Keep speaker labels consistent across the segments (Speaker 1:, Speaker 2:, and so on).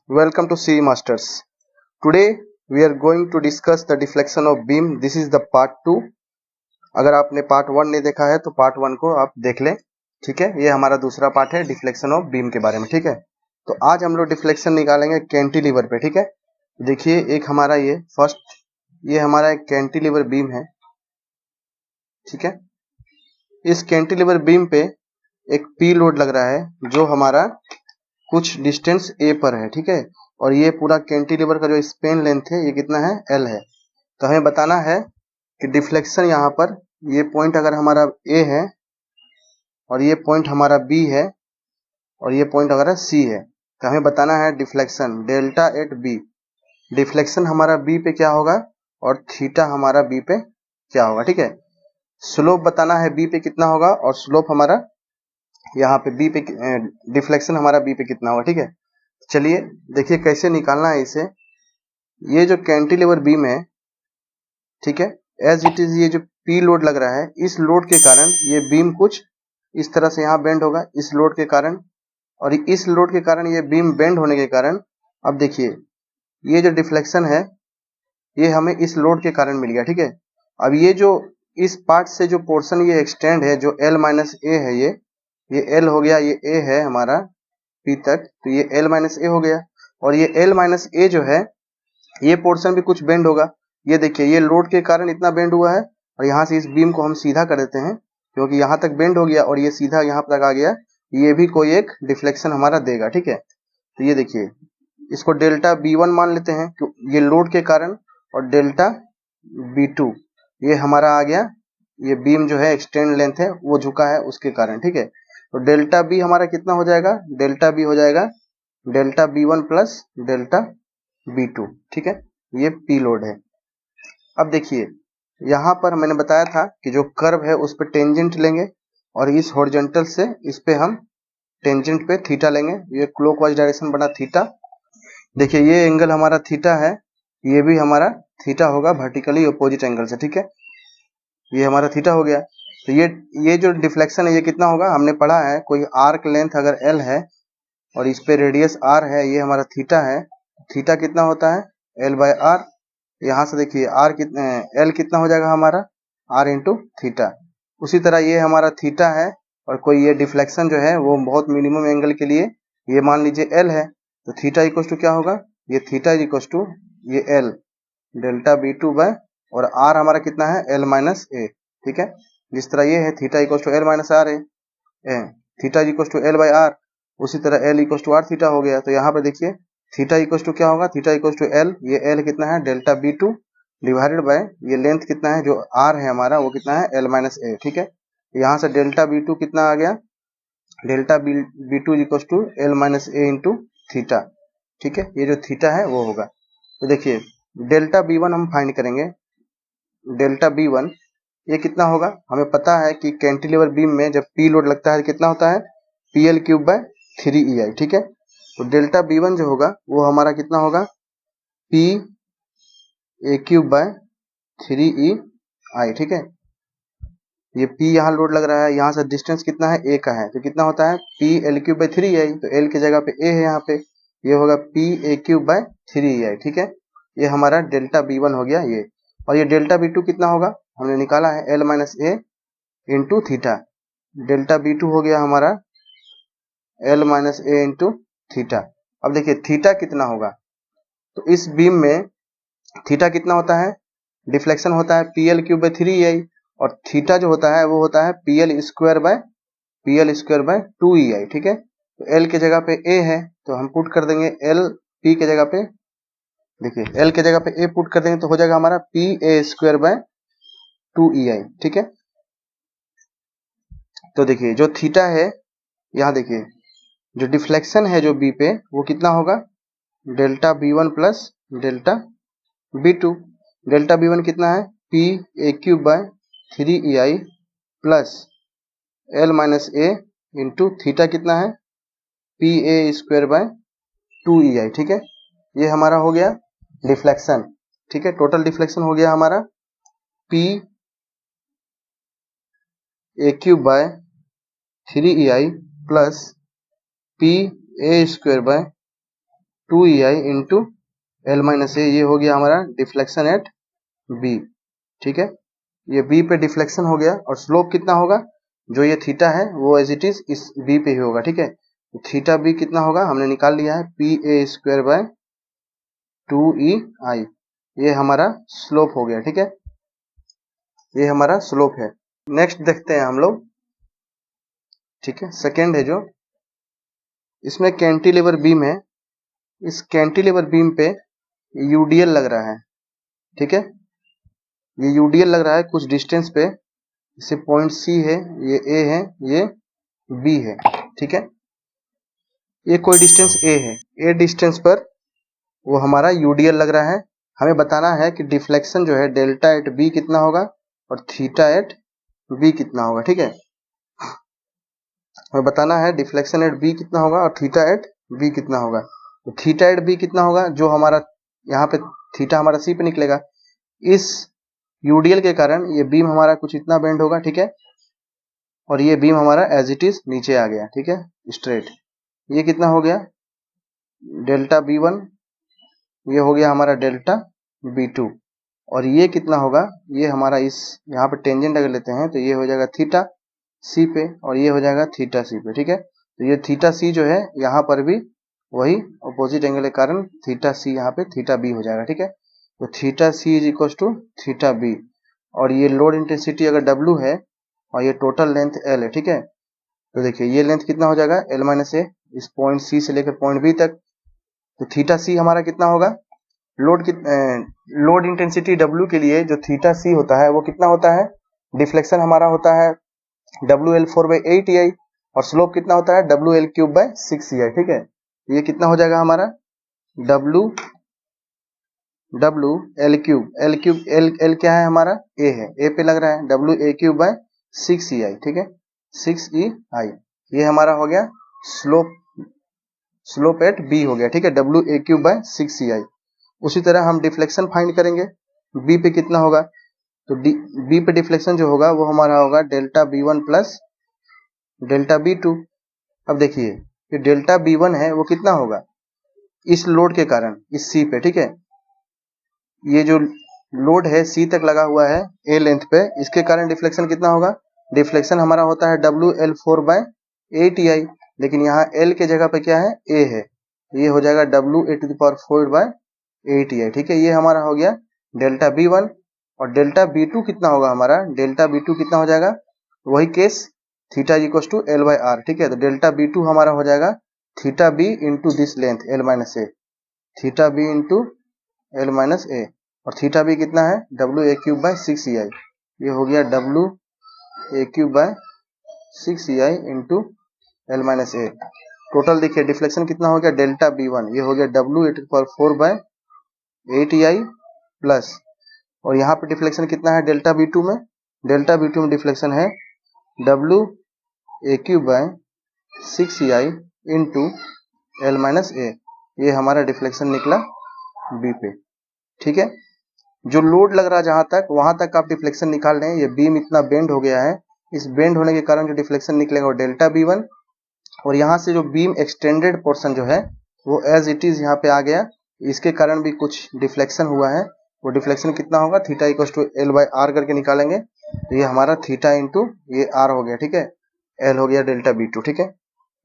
Speaker 1: Welcome to CE Masters. Today we are going to discuss the deflection of beam. This is the part 2. अगर आपने part 1 नहीं देखा है तो part 1 को आप देख लें. ठीक है, ये हमारा दूसरा पार्ट है डिफ्लेक्शन ऑफ बीम के बारे में. ठीक है, तो आज हम लोग डिफ्लेक्शन निकालेंगे कैंटिलीवर पे. ठीक है, देखिए एक हमारा ये हमारा एक कैंटिलीवर बीम है. ठीक है, इस कैंटिलीवर बीम पे एक पी लोड लग रहा है जो हमारा कुछ डिस्टेंस ए पर है. ठीक है, और ये पूरा कैंटिलीवर का जो स्पेन लेंथ है ये कितना है, एल है. तो हमें बताना है कि डिफ्लेक्शन यहाँ पर ये पॉइंट अगर हमारा ए है और ये पॉइंट हमारा बी है और ये पॉइंट अगर सी है तो हमें बताना है deflection delta at B. Deflection हमारा बी पे क्या होगा और थीटा हमारा बी पे क्या होगा. ठीक है, स्लोप बताना है बी पे कितना होगा और स्लोप हमारा यहाँ पे बी पे डिफ्लेक्शन हमारा बी पे कितना होगा. ठीक है, चलिए देखिए कैसे निकालना है इसे. ये जो कैंटिलीवर बीम है, ठीक है, एज इट इज ये जो पी लोड लग रहा है, इस लोड के कारण ये बीम कुछ इस तरह से यहाँ बेंड होगा इस लोड के कारण, और इस लोड के कारण ये बीम बेंड होने के कारण अब देखिए ये जो डिफ्लेक्शन है ये हमें इस लोड के कारण मिल गया. ठीक है, अब ये जो इस पार्ट से जो पोर्शन ये एक्सटेंड है जो एल माइनस ए है, ये एल हो गया, ये ए है हमारा पी तक, तो ये एल माइनस ए हो गया. और ये एल माइनस ए जो है ये पोर्शन भी कुछ बेंड होगा. ये देखिए ये लोड के कारण इतना बेंड हुआ है और यहाँ से इस बीम को हम सीधा कर देते हैं क्योंकि यहाँ तक बेंड हो गया और ये सीधा यहाँ तक आ गया. ये भी कोई एक डिफ्लेक्शन हमारा देगा. ठीक है, तो ये देखिए इसको डेल्टा B1 मान लेते हैं ये लोड के कारण, और डेल्टा B2 ये हमारा आ गया, ये बीम जो है एक्सटेंड लेंथ है वो झुका है उसके कारण. ठीक है, तो डेल्टा बी हमारा कितना हो जाएगा, डेल्टा बी हो जाएगा delta B1 plus delta B2. ठीक है, ये पी लोड है. अब देखिए यहाँ पर मैंने बताया था कि जो कर्व है उस पर टेंजेंट लेंगे और इस हॉरिजॉन्टल से इस पे हम टेंजेंट पे थीटा लेंगे. ये क्लॉकवाइज डायरेक्शन बना थीटा. देखिए ये एंगल हमारा थीटा है, ये भी हमारा थीटा होगा वर्टिकली अपोजिट एंगल से. ठीक है, ये हमारा थीटा हो गया. तो ये जो डिफ्लेक्शन है ये कितना होगा, हमने पढ़ा है कोई आर्क लेंथ अगर एल है और इस पे रेडियस आर है, ये हमारा थीटा है. थीटा कितना होता है, एल बाय आर. यहाँ से देखिए आर कितना, एल कितना हो जाएगा हमारा, आर इंटू थीटा. उसी तरह ये हमारा थीटा है और कोई ये डिफ्लेक्शन जो है वो बहुत मिनिमम एंगल के लिए ये मान लीजिए एल है, तो थीटा इक्वल टू क्या होगा, ये थीटा इक्वल टू ये एल डेल्टा B2 बाय, और आर हमारा कितना है, एल माइनस ए. ठीक है, जिस तरह ये है theta equal to L minus R है, theta equal to L by R, उसी तरह L equal to R theta हो गया. तो यहाँ पर देखिए थीटा इक्वल टू क्या होगा, थीटा इक्वल टू एल, ये एल कितना है डेल्टा B2 डिवाइडेड बाय ये लेंथ कितना है जो आर है हमारा वो कितना है एल माइनस ए. ठीक है, यहाँ से डेल्टा B2 कितना आ गया, delta B2 equal to L minus A into theta. ठीक है, ये जो थीटा है वो होगा. तो देखिए डेल्टा B1 हम फाइंड करेंगे. डेल्टा B1 ये कितना होगा, हमें पता है कि कैंटिलीवर बीम में जब पी लोड लगता है कितना होता है, PL क्यूब बाय 3EI. ठीक है, तो डेल्टा B1 जो होगा वो हमारा कितना होगा, PA क्यूब बाय 3EI. ठीक है, ये P यहाँ लोड लग रहा है, यहाँ से डिस्टेंस कितना है, A का है, तो कितना होता है PL क्यूब बाय 3EI. तो L की जगह पे A है यहाँ पे, ये होगा PA क्यूब बाय 3EI. ठीक है, ये हमारा डेल्टा B1 हो गया ये. और ये डेल्टा B2 कितना होगा, हमने निकाला है L minus A into theta. Delta B2 हो गया हमारा L minus A into theta. अब देखिए थीटा कितना होगा, तो इस बीम में थीटा कितना होता है, डिफ्लेक्शन होता है PL क्यूब बाय 3EI, और थीटा जो होता है वो होता है PL स्क्वायर बाय 2EI. ठीक है, तो L के जगह पे A है तो हम पुट कर देंगे L, P के जगह पे, देखिए L के जगह पे A पुट कर देंगे तो हो जाएगा हमारा PA स्क्वायर बाय 2EI. ठीक है, तो देखिए जो थीटा है यहाँ देखिए जो डिफ्लेक्शन है जो बी पे वो कितना होगा, delta B1 plus delta B2. Delta B1 कितना है, PA cube by 3EI plus L minus A into theta कितना है, PA स्क्वायर बाय 2EI. ठीक है, ये हमारा हो गया डिफ्लेक्शन. ठीक है, टोटल डिफ्लेक्शन हो गया हमारा PA cube by 3EI plus PA square by 2EI into L minus A, ये हो गया हमारा डिफ्लेक्शन एट बी। ठीक है, ये बी पे डिफ्लेक्शन हो गया और स्लोप कितना होगा, जो ये थीटा है वो एज इट इज इस बी पे ही होगा। ठीक है, तो थीटा बी कितना होगा हमने निकाल लिया है, PA² बाय 2EI, ये हमारा स्लोप हो गया। ठीक है, ये हमारा स्लोप है। नेक्स्ट देखते हैं हम लोग। ठीक है, सेकेंड है जो, इसमें कैंटिलीवर बीम है, इस कैंटिलीवर बीम पे यूडीएल लग रहा है। ठीक है, ये यूडीएल लग रहा है कुछ डिस्टेंस पे, इसे पॉइंट सी है, ये ए है, ये बी है। ठीक है, ये कोई डिस्टेंस ए है, ए डिस्टेंस पर वो हमारा यूडीएल लग रहा है। हमें बताना है कि डिफ्लेक्शन जो है डेल्टा एट बी कितना होगा और थीटा एट बी कितना होगा। ठीक है, हमें बताना है डिफ्लेक्शन एट बी कितना होगा और थीटा एट बी कितना होगा। तो थीटा एट बी कितना होगा, जो हमारा यहाँ पे थीटा हमारा सी पे निकलेगा, इस यूडीएल के कारण ये बीम हमारा कुछ इतना बेंड होगा। ठीक है, और ये बीम हमारा एज इट इज नीचे आ गया। ठीक है, स्ट्रेट। ये कितना हो गया, डेल्टा B1, ये हो गया हमारा डेल्टा B2, और ये कितना होगा, ये हमारा इस यहाँ पे टेंजेंट अगर लेते हैं तो ये हो जाएगा थीटा सी पे और ये हो जाएगा थीटा सी पे। ठीक है, तो ये थीटा सी जो है यहाँ पर भी वही अपोजिट एंगल के कारण थीटा सी यहाँ पे थीटा बी हो जाएगा। ठीक है, तो theta C is equal to theta B, और ये लोड इंटेंसिटी अगर W है और ये टोटल लेंथ L है। ठीक है, तो देखिए ये लेंथ कितना हो जाएगा, L माइनस ए, इस पॉइंट सी से लेकर पॉइंट बी तक। तो थीटा सी हमारा कितना होगा, लोड इंटेंसिटी W के लिए जो थीटा सी होता है वो कितना होता है, डिफ्लेक्शन हमारा होता है WL4/8EI, और स्लोप कितना होता है WL3/6EI। ठीक है, ये कितना हो जाएगा हमारा L क्या है हमारा, A है, A पे लग रहा है, WA3/6EI। ठीक है, 6EI, ये हमारा हो गया स्लोप एट बी हो गया। ठीक है, WA3/6EI। उसी तरह हम डिफ्लेक्शन फाइंड करेंगे, बी पे कितना होगा, तो बी पे डिफ्लेक्शन जो होगा वो हमारा होगा delta B1 plus delta B2। अब देखिए ये डेल्टा B1 है वो कितना होगा, इस लोड के कारण इस सी पे। ठीक है, ये जो लोड है सी तक लगा हुआ है ए लेंथ पे, इसके कारण डिफ्लेक्शन कितना होगा, डिफ्लेक्शन हमारा होता है WL4/8EI, लेकिन यहाँ L के जगह पे क्या है, A है, ये हो जाएगा WA⁴/8EI। ठीक है, ये हमारा हो गया डेल्टा B1, और डेल्टा B2 कितना होगा हमारा, डेल्टा B2 कितना हो जाएगा, वही case theta equal to L/R। ठीक है, तो डेल्टा B2 हमारा हो जाएगा theta B into this length L minus A, theta B into L minus A, और थीटा बी कितना है WA3/6EI, ये हो गया WA3/6EI इंटू L माइनस ए। टोटल देखिए डिफ्लेक्शन कितना हो गया, डेल्टा B1 ये हो गया WA⁴/8EI प्लस, और यहाँ पे डिफ्लेक्शन कितना है डेल्टा B2 में, डेल्टा B2 में डिफ्लेक्शन है WA3/6EI into L minus A, ये हमारा डिफ्लेक्शन निकला बी पे। ठीक है, जो लोड लग रहा है जहां तक वहां तक आप डिफ्लेक्शन निकाल रहे हैं, ये बीम इतना बेंड हो गया है, इस बेंड होने के कारण जो डिफ्लेक्शन निकलेगा वो डेल्टा B1, और यहाँ से जो बीम एक्सटेंडेड पोर्शन जो है वो एज इट इज यहाँ पे आ गया, इसके कारण भी कुछ डिफ्लेक्शन हुआ है, वो डिफ्लेक्शन कितना होगा, थीटा इक्वल टू L/R करके निकालेंगे, तो ये हमारा थीटा इंटू ये R हो गया। ठीक है, L हो गया डेल्टा B2। ठीक है,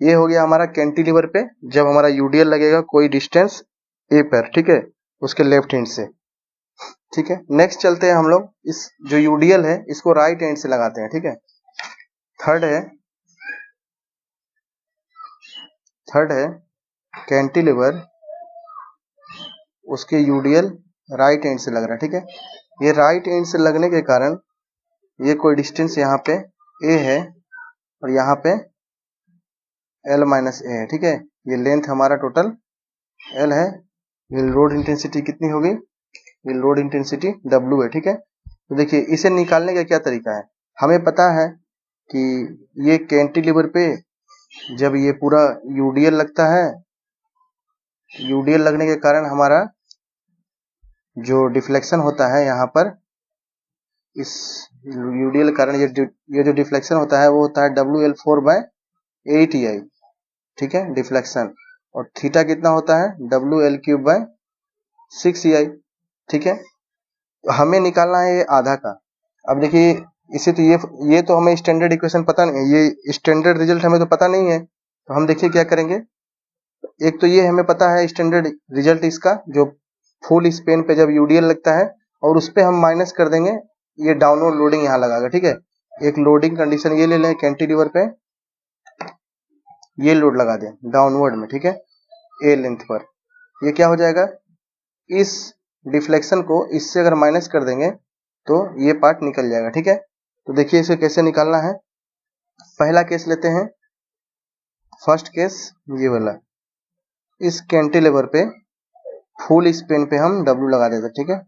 Speaker 1: ये हो गया हमारा कैंटिलीवर पे जब हमारा यूडीएल लगेगा कोई डिस्टेंस ए पर। ठीक है, उसके लेफ्ट हैंड से। ठीक है, नेक्स्ट चलते हैं हम लोग, इस जो यूडीएल है इसको राइट हैंड से लगाते हैं। ठीक है, थर्ड है कैंटिलीवर, उसके यूडीएल राइट हैंड से लग रहा है। ठीक है, ये राइट हैंड से लगने के कारण ये कोई डिस्टेंस यहाँ पे ए है और यहाँ पे L माइनस ए है। ठीक है, ये लेंथ हमारा टोटल L है, ये लोड इंटेंसिटी कितनी होगी, ये लोड इंटेंसिटी W है। ठीक है, तो देखिए इसे निकालने का क्या तरीका है, हमें पता है कि ये कैंटिलीवर पे जब ये पूरा यूडीएल लगता है, यूडीएल लगने के कारण हमारा जो डिफ्लेक्शन होता है यहाँ पर, इस यूडीएल कारण ये जो डिफ्लेक्शन होता है वो होता है WL4/8EI। ठीक है, डिफ्लेक्शन, और थीटा कितना होता है WL³/6EI। ठीक है, हमें निकालना है ये आधा का। अब देखिए इसे तो ये तो हमें स्टैंडर्ड इक्वेशन पता नहीं है, ये स्टैंडर्ड रिजल्ट हमें तो पता नहीं है, तो हम देखिए क्या करेंगे। एक तो ये हमें पता है स्टैंडर्ड रिजल्ट इसका, जो फुल स्पेन पे जब यूडीएल लगता है और उस पे हम माइनस कर देंगे ये डाउनवर्ड लोडिंग यहाँ लगाएगा। ठीक है, एक लोडिंग कंडीशन ये ले लें, कैंटिलीवर पे ये लोड लगा दें डाउनवर्ड में। ठीक है, ए लेंथ पर, ये क्या हो जाएगा, इस डिफ्लेक्शन को इससे अगर माइनस कर देंगे तो ये पार्ट निकल जाएगा। ठीक है, तो देखिए इसे कैसे निकालना है। पहला केस लेते हैं, फर्स्ट केस ये वाला, इस कैंटिलीवर पे फुल स्पेन पे हम W लगा देते। ठीक है,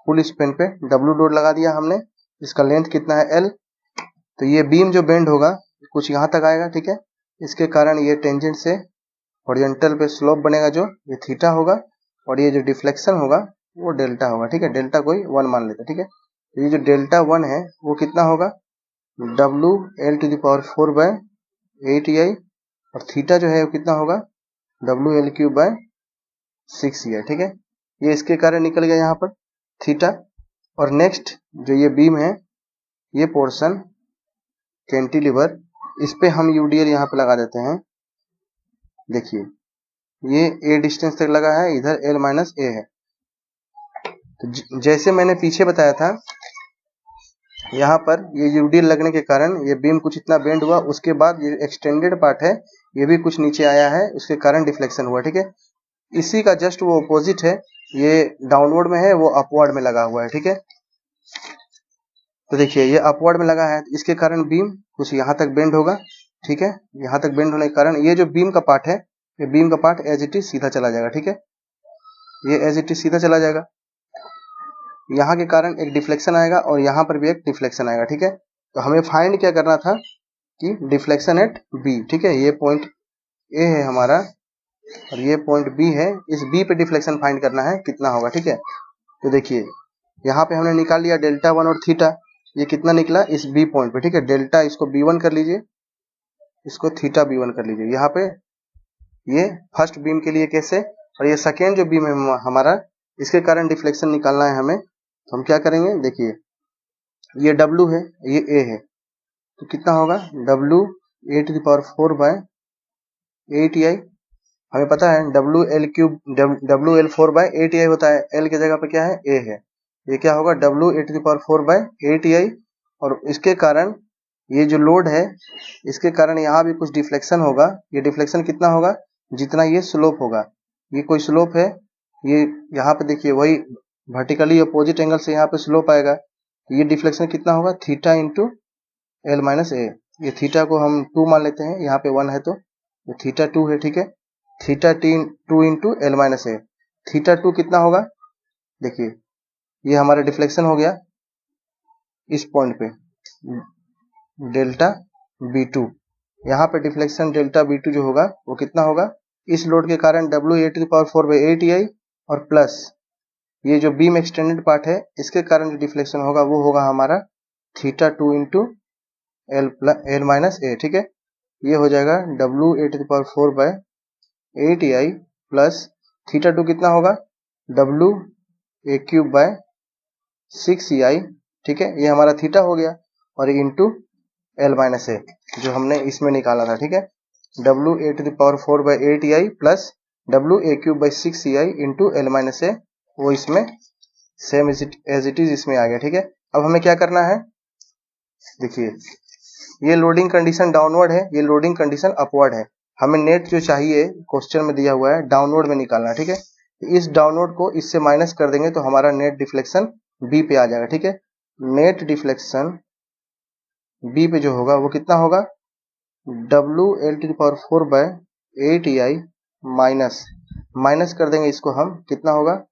Speaker 1: फुल स्पेन पे W लोड लगा दिया हमने, इसका लेंथ कितना है L। तो ये बीम जो बेंड होगा कुछ यहाँ तक आएगा। ठीक है, इसके कारण ये टेंजेंट से हॉरिजॉन्टल पे स्लोप बनेगा, जो ये थीटा होगा, और ये जो डिफ्लेक्शन होगा वो डेल्टा होगा। ठीक है, डेल्टा कोई 1 मान लेते हैं। ठीक है, तो ये जो डेल्टा 1 है वो कितना होगा WL⁴/8EI, और थीटा जो है वो कितना होगा WL³/6EI। ठीक है, ये इसके कारण निकल गया यहाँ पर थीटा। और नेक्स्ट जो ये बीम है, ये पोर्शन कैंटिलीवर, इस पे हम यूडीएल यहाँ पे लगा देते हैं। देखिए ये ए डिस्टेंस तक लगा है, इधर L-A है। तो जैसे मैंने पीछे बताया था, यहाँ पर ये यूडीएल लगने के कारण ये बीम कुछ इतना बेंड हुआ, उसके बाद ये एक्सटेंडेड पार्ट है ये भी कुछ नीचे आया है, उसके कारण डिफ्लेक्शन हुआ। ठीक है, इसी का जस्ट वो अपोजिट है, ये डाउनवर्ड में है, वो अपवर्ड में लगा हुआ है। ठीक है, तो देखिए ये अपवर्ड में लगा है, इसके कारण बीम कुछ यहाँ तक बेंड होगा। ठीक है, यहाँ तक बेंड होने के कारण ये जो बीम का पार्ट है, ये बीम का पार्ट एज इट इज सीधा चला जाएगा। ठीक है, ये एज इट इज सीधा चला जाएगा, यहाँ के कारण एक डिफ्लेक्शन आएगा और यहाँ पर भी एक डिफ्लेक्शन आएगा। ठीक है, तो हमें फाइंड क्या करना था कि डिफ्लेक्शन एट बी। ठीक है, ये पॉइंट ए है हमारा और ये पॉइंट बी है, इस बी पे डिफ्लेक्शन फाइंड करना है कितना होगा। ठीक है, तो देखिए यहाँ पे हमने निकाल लिया डेल्टा 1 और थीटा, ये कितना निकला इस बी पॉइंट पे। ठीक है, डेल्टा इसको B1 कर लीजिए, इसको थीटा B1 कर लीजिए। यहाँ पे ये फर्स्ट बीम के लिए कैसे, और ये सेकेंड जो बीम है हमारा, इसके कारण डिफ्लेक्शन निकालना है हमें। तो हम क्या करेंगे, देखिए ये W है, ये A है, तो कितना होगा WA⁴/8EI। हमें पता है WL⁴/8EI होता है, L की जगह पे क्या है A है, ये क्या होगा WA⁴/8EI। और इसके कारण ये जो लोड है, इसके कारण यहाँ भी कुछ डिफ्लेक्शन होगा। ये डिफ्लेक्शन कितना होगा, जितना ये स्लोप होगा, ये कोई स्लोप है, ये यहाँ पे देखिए वही वर्टिकली अपोजिट एंगल से यहाँ पे स्लोप आएगा, ये डिफ्लेक्शन कितना होगा थीटा इंटू L-A। ये थीटा को हम 2 मान लेते हैं, यहाँ पे 1 है तो ये थीटा 2 है। ठीक है, थीटा 2 इंटू L-A, थीटा 2 कितना होगा, देखिए ये हमारा डिफ्लेक्शन हो गया इस पॉइंट पे डेल्टा B2। यहाँ पे डिफ्लेक्शन डेल्टा B2 जो होगा वो कितना होगा, इस लोड के कारण WA⁴/8EI और प्लस ये जो बीम एक्सटेंडेड पार्ट है, इसके कारण जो डिफ्लेक्शन होगा वो होगा हमारा थीटा 2 इंटू L-A। ठीक है, ये हो जाएगा WA⁴/8EI प्लस थीटा 2 कितना होगा WA³/6EI। ठीक है, ये हमारा थीटा हो गया, और इंटू L-A जो हमने इसमें निकाला था। ठीक है, WA⁴/8EI plus WA³/6EI into L-A, वो इसमें सेम एज इट इज इसमें आ गया। ठीक है, अब हमें क्या करना है, देखिए ये लोडिंग कंडीशन डाउनवर्ड है, ये लोडिंग कंडीशन अपवर्ड है। हमें नेट जो चाहिए क्वेश्चन में दिया हुआ है डाउनवर्ड में निकालना है। ठीक है, इस डाउनवर्ड को इससे माइनस कर देंगे तो हमारा नेट डिफ्लेक्शन बी पे आ जाएगा। ठीक है, नेट डिफ्लेक्शन बी पे जो होगा वो कितना होगा WL⁴/8EI माइनस कर देंगे इसको हम, कितना होगा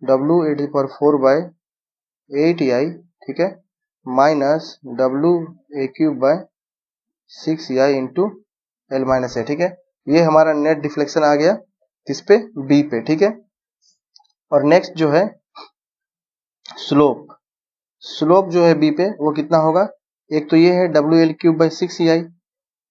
Speaker 1: WL⁴/8EI। ठीक है, माइनस WA³/6EI इंटू L-A। ठीक है, ये हमारा नेट डिफ्लेक्शन आ गया किस पे, बी पे। ठीक है, और नेक्स्ट जो है स्लोप जो है बी पे वो कितना होगा, एक तो ये है WL⁴/6EI,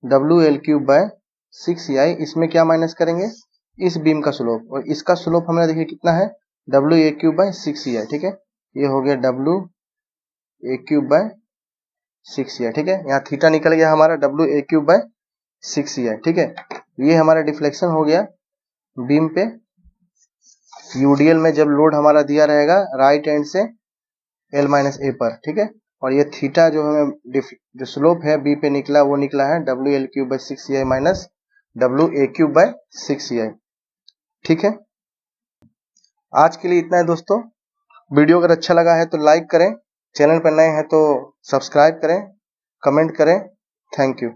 Speaker 1: WL³ 6EI, इसमें क्या माइनस करेंगे, इस बीम का स्लोप, और इसका स्लोप हमने देखिए कितना है, WA3/6EI, ठीक है। ये हो गया WA3/6EI, ठीक है। यहाँ थीटा निकल गया हमारा WA3/6EI, ठीक है। ये हमारा डिफ्लेक्शन हो गया बीम पे यूडीएल में जब लोड हमारा दिया रहेगा राइट एंड से L-A पर, ठीक है। और ये थीटा जो हमें जो स्लोप है बी पे निकला, वो निकला है WL3/6EI माइनस WA3/6EI, ठीक है। आज के लिए इतना है दोस्तों। वीडियो अगर अच्छा लगा है तो लाइक करें, चैनल पर नए हैं तो सब्सक्राइब करें, कमेंट करें। Thank you.